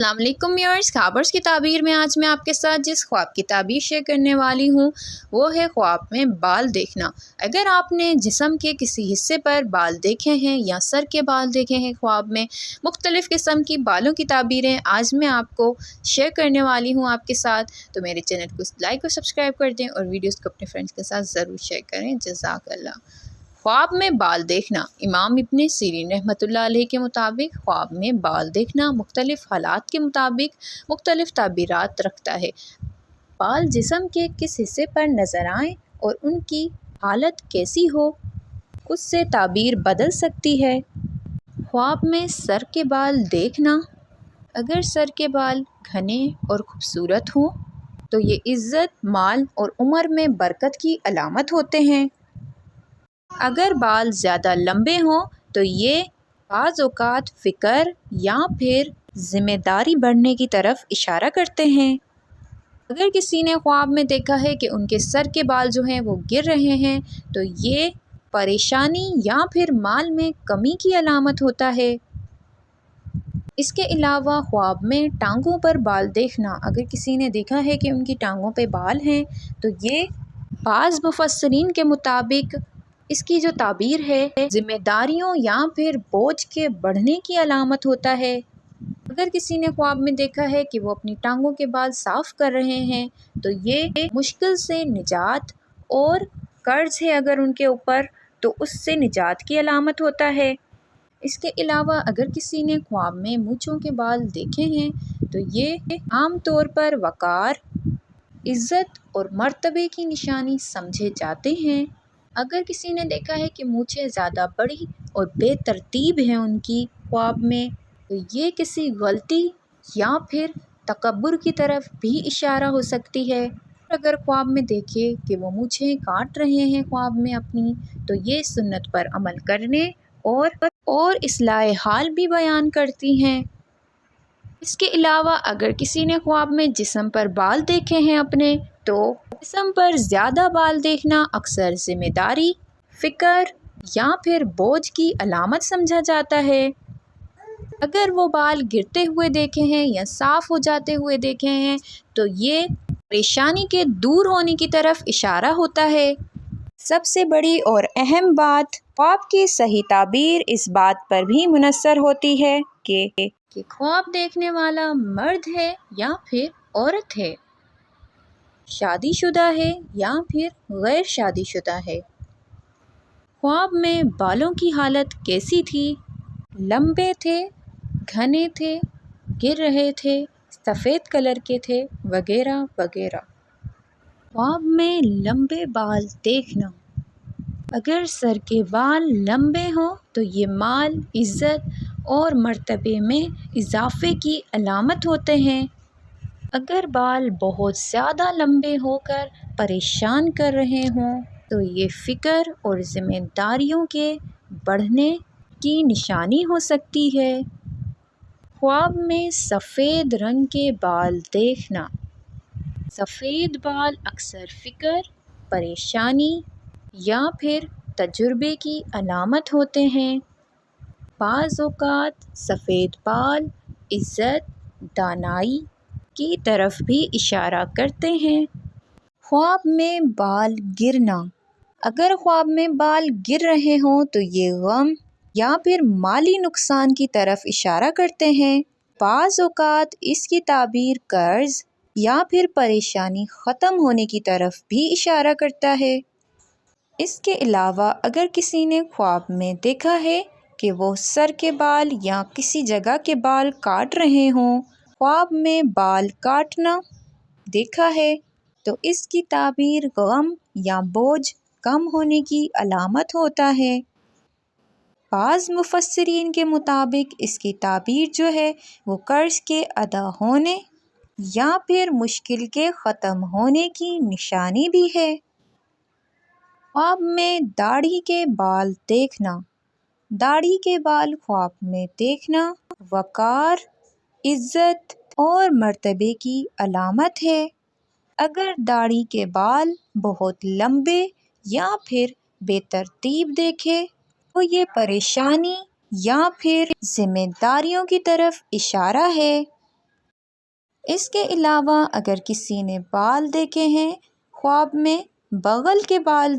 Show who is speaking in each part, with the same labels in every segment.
Speaker 1: अस्सलाम वालेकुम व्यूअर्स, ख्वाबर्स की ताबीर में आज मैं आपके साथ जिस ख्वाब की ताबीर शेयर करने वाली हूँ वो है ख्वाब में बाल देखना। अगर आपने जिस्म के किसी हिस्से पर बाल देखे हैं या सर के बाल देखे हैं ख्वाब में, मुख्तलिफ़ किस्म की बालों की ताबीरें आज मैं आपको शेयर करने वाली हूँ आपके साथ। तो मेरे चैनल को लाइक और सब्सक्राइब कर दें और वीडियोज़ को अपने फ्रेंड्स के साथ ज़रूर शेयर करें। जज़ाकल्लाह। ख्वाब में बाल देखना। इमाम इब्ने सीरीन रहमतुल्लाह अलैह के मुताबिक ख्वाब में बाल देखना मुख्तलिफ़ हालात के मुताबिक मुख्तलिफ़ ताबीरात रखता है। बाल जिस्म के किस हिस्से पर नज़र आएँ और उनकी हालत कैसी हो, उससे ताबीर बदल सकती है। ख्वाब में सर के बाल देखना। अगर सर के बाल घने और ख़ूबसूरत हों तो ये इज़्ज़त, माल और उम्र में बरकत की अलामत होते हैं। अगर बाल ज़्यादा लंबे हों तो ये बाज़ औक़ात फ़िक्र या फिर ज़िम्मेदारी बढ़ने की तरफ इशारा करते हैं। अगर किसी ने ख्वाब में देखा है कि उनके सर के बाल जो हैं वो गिर रहे हैं तो ये परेशानी या फिर माल में कमी की अलामत होता है। इसके अलावा ख्वाब में टांगों पर बाल देखना। अगर किसी ने देखा है कि उनकी टांगों पे बाल हैं तो ये बाज़ मुफस्सिरीन के मुताबिक इसकी जो ताबीर है ज़िम्मेदारियों या फिर बोझ के बढ़ने की अलामत होता है। अगर किसी ने ख्वाब में देखा है कि वो अपनी टांगों के बाल साफ़ कर रहे हैं तो ये मुश्किल से निजात और कर्ज है अगर उनके ऊपर तो उससे निजात की अलामत होता है। इसके अलावा अगर किसी ने ख्वाब में मूंछों के बाल देखे हैं तो ये आम तौर पर वक़ार, इज़्ज़त और मर्तबे की निशानी समझे जाते हैं। अगर किसी ने देखा है कि मूंछें ज़्यादा बड़ी और बेतरतीब हैं उनकी ख्वाब में तो ये किसी गलती या फिर तकब्बुर की तरफ भी इशारा हो सकती है। अगर ख्वाब में देखे कि वो मूंछें काट रहे हैं ख्वाब में अपनी तो ये सुन्नत पर अमल करने और इस्लाह हाल भी बयान करती हैं। इसके अलावा अगर किसी ने ख्वाब में जिस्म पर बाल देखे हैं अपने तो जिस्म पर ज़्यादा बाल देखना अक्सर ज़िम्मेदारी, फ़िक्र या फिर बोझ की अलामत समझा जाता है। अगर वो बाल गिरते हुए देखे हैं या साफ़ हो जाते हुए देखे हैं तो ये परेशानी के दूर होने की तरफ इशारा होता है। सबसे बड़ी और अहम बात ख्वाब की सही ताबीर इस बात पर भी मुनस्सर होती है कि ख्वाब देखने वाला मर्द है या फिर औरत है, शादीशुदा है या फिर गैर शादीशुदा है। ख्वाब में बालों की हालत कैसी थी, लंबे थे, घने थे, गिर रहे थे, सफ़ेद कलर के थे, वगैरह वगैरह। ख्वाब में लंबे बाल देखना। अगर सर के बाल लंबे हों तो ये माल, इज़्ज़त और मर्तबे में इजाफ़े की अलामत होते हैं। अगर बाल बहुत ज़्यादा लंबे होकर परेशान कर रहे हों तो ये फ़िक्र और ज़िम्मेदारियों के बढ़ने की निशानी हो सकती है। ख्वाब में सफ़ेद रंग के बाल देखना। सफ़ेद बाल अक्सर फ़िक्र, परेशानी या फिर तजुर्बे की अलामत होते हैं। बाज़ औक़ात सफ़ेद बाल इज़्ज़त, दानाई की तरफ भी इशारा करते हैं। ख्वाब में बाल गिरना। अगर ख्वाब में बाल गिर रहे हों तो ये गम या फिर माली नुकसान की तरफ इशारा करते हैं। बाज़ औक़ात इसकी ताबीर कर्ज़ या फिर परेशानी ख़त्म होने की तरफ भी इशारा करता है। इसके अलावा अगर किसी ने ख्वाब में देखा है कि वो सर के बाल या किसी जगह के बाल काट रहे हों, ख्वाब में बाल काटना देखा है तो इसकी ताबीर गम या बोझ कम होने की अलामत होता है। बाज़ मुफस्सिरीन के मुताबिक इसकी ताबीर जो है वो कर्ज़ के अदा होने या फिर मुश्किल के ख़त्म होने की निशानी भी है। ख्वाब में दाढ़ी के बाल देखना। दाढ़ी के बाल ख्वाब में देखना वक़ार, इज़्ज़त और मर्तबे की अलामत है। अगर दाढ़ी के बाल बहुत लंबे या फिर बेतरतीब देखे तो ये परेशानी या फिर ज़िम्मेदारियों की तरफ इशारा है। اس کے علاوہ اگر کسی نے بال دیکھے ہیں خواب میں، بغل کے بال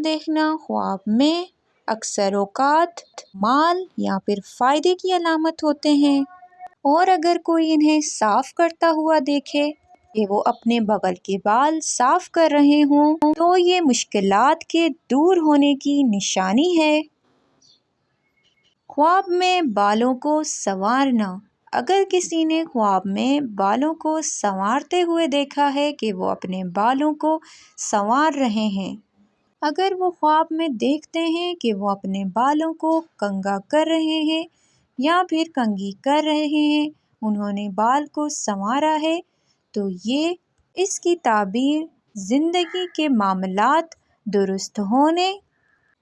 Speaker 1: دیکھنا خواب میں اکثر اوقات مال یا پھر فائدے کی علامت ہوتے ہیں، اور اگر کوئی انہیں صاف کرتا ہوا دیکھے کہ وہ اپنے بغل کے بال صاف کر رہے ہوں تو یہ مشکلات کے دور ہونے کی نشانی ہے۔ خواب میں بالوں کو سنوارنا، اگر کسی نے خواب میں بالوں کو سنوارتے ہوئے دیکھا ہے کہ وہ اپنے بالوں کو سنوار رہے ہیں، اگر وہ خواب میں دیکھتے ہیں کہ وہ اپنے بالوں کو کنگھا کر رہے ہیں یا پھر کنگھی کر رہے ہیں، انہوں نے بال کو سنوارا ہے، تو یہ اس کی تعبیر زندگی کے معاملات درست ہونے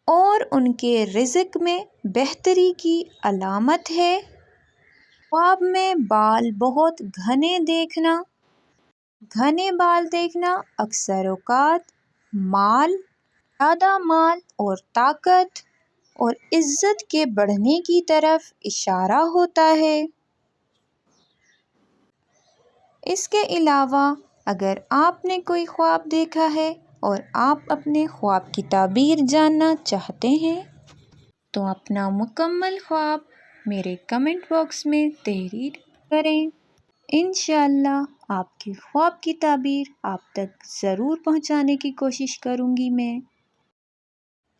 Speaker 1: اور ان کے رزق میں بہتری کی علامت ہے۔ خواب میں بال بہت گھنے بال دیکھنا اکثر اوقات زیادہ مال اور طاقت اور عزت کے بڑھنے کی طرف اشارہ ہوتا ہے۔ اس کے علاوہ اگر آپ نے کوئی خواب دیکھا ہے اور آپ اپنے خواب کی تعبیر جاننا چاہتے ہیں تو اپنا مکمل خواب میرے کمنٹ باکس میں تحریر کریں۔ انشاءاللہ آپ کے خواب کی تعبیر آپ تک ضرور پہنچانے کی کوشش کروں گی میں۔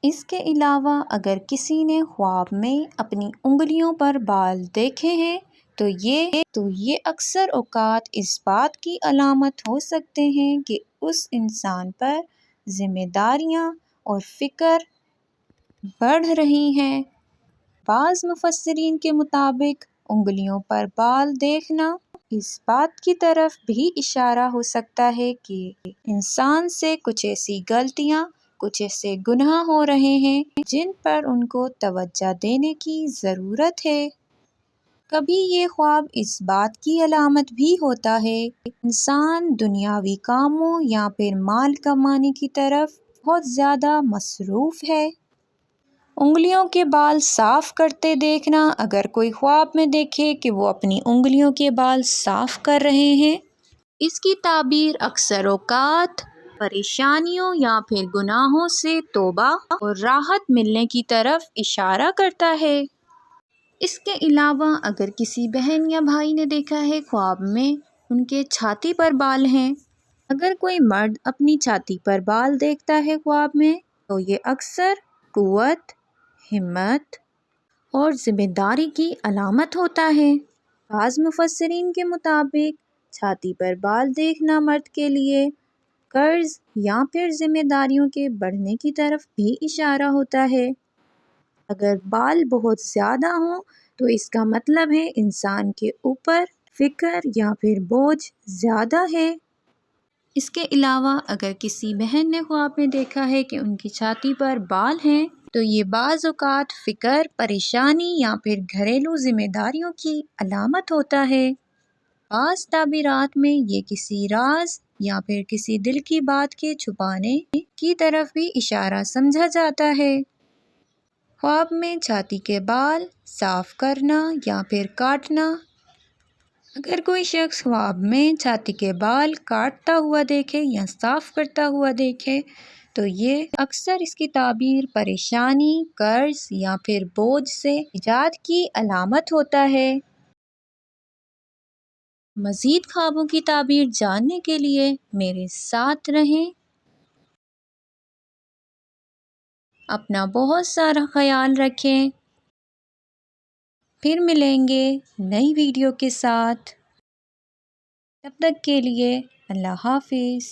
Speaker 1: اس کے علاوہ اگر کسی نے خواب میں اپنی انگلیوں پر بال دیکھے ہیں تو یہ اکثر اوقات اس بات کی علامت ہو سکتے ہیں کہ اس انسان پر ذمہ داریاں اور فکر بڑھ رہی ہیں۔ بعض مفسرین کے مطابق انگلیوں پر بال دیکھنا اس بات کی طرف بھی اشارہ ہو سکتا ہے کہ انسان سے کچھ ایسی غلطیاں، کچھ ایسے گناہ ہو رہے ہیں جن پر ان کو توجہ دینے کی ضرورت ہے۔ کبھی یہ خواب اس بات کی علامت بھی ہوتا ہے کہ انسان دنیاوی کاموں یا پھر مال کمانے کی طرف بہت زیادہ مصروف ہے۔ انگلیوں کے بال صاف کرتے دیکھنا، اگر کوئی خواب میں دیکھے کہ وہ اپنی انگلیوں کے بال صاف کر رہے ہیں، اس کی تعبیر اکثر اوقات پریشانیوں یا پھر گناہوں سے توبہ اور راحت ملنے کی طرف اشارہ کرتا ہے۔ اس کے علاوہ اگر کسی بہن یا بھائی نے دیکھا ہے خواب میں ان کے چھاتی پر بال ہیں، اگر کوئی مرد اپنی چھاتی پر بال دیکھتا ہے خواب میں تو یہ اکثر قوت، ہمت اور ذمہ داری کی علامت ہوتا ہے۔ بعض مفسرین کے مطابق چھاتی پر بال دیکھنا مرد کے لیے قرض یا پھر ذمہ داریوں کے بڑھنے کی طرف بھی اشارہ ہوتا ہے۔ اگر بال بہت زیادہ ہوں تو اس کا مطلب ہے انسان کے اوپر فکر یا پھر بوجھ زیادہ ہے۔ اس کے علاوہ اگر کسی بہن نے خواب میں دیکھا ہے کہ ان کی چھاتی پر بال ہیں تو یہ بعض اوقات فکر، پریشانی یا پھر گھریلو ذمہ داریوں کی علامت ہوتا ہے۔ بعض تعبیرات میں یہ کسی راز یا پھر کسی دل کی بات کے چھپانے کی طرف بھی اشارہ سمجھا جاتا ہے۔ خواب میں چھاتی کے بال صاف کرنا یا پھر کاٹنا، اگر کوئی شخص خواب میں چھاتی کے بال کاٹتا ہوا دیکھے یا صاف کرتا ہوا دیکھے تو یہ اکثر اس کی تعبیر پریشانی، قرض یا پھر بوجھ سے نجات کی علامت ہوتا ہے۔ مزید خوابوں کی تعبیر جاننے کے لیے میرے ساتھ رہیں۔ اپنا بہت سارا خیال رکھیں۔ پھر ملیں گے نئی ویڈیو کے ساتھ۔ تب تک کے لیے اللہ حافظ۔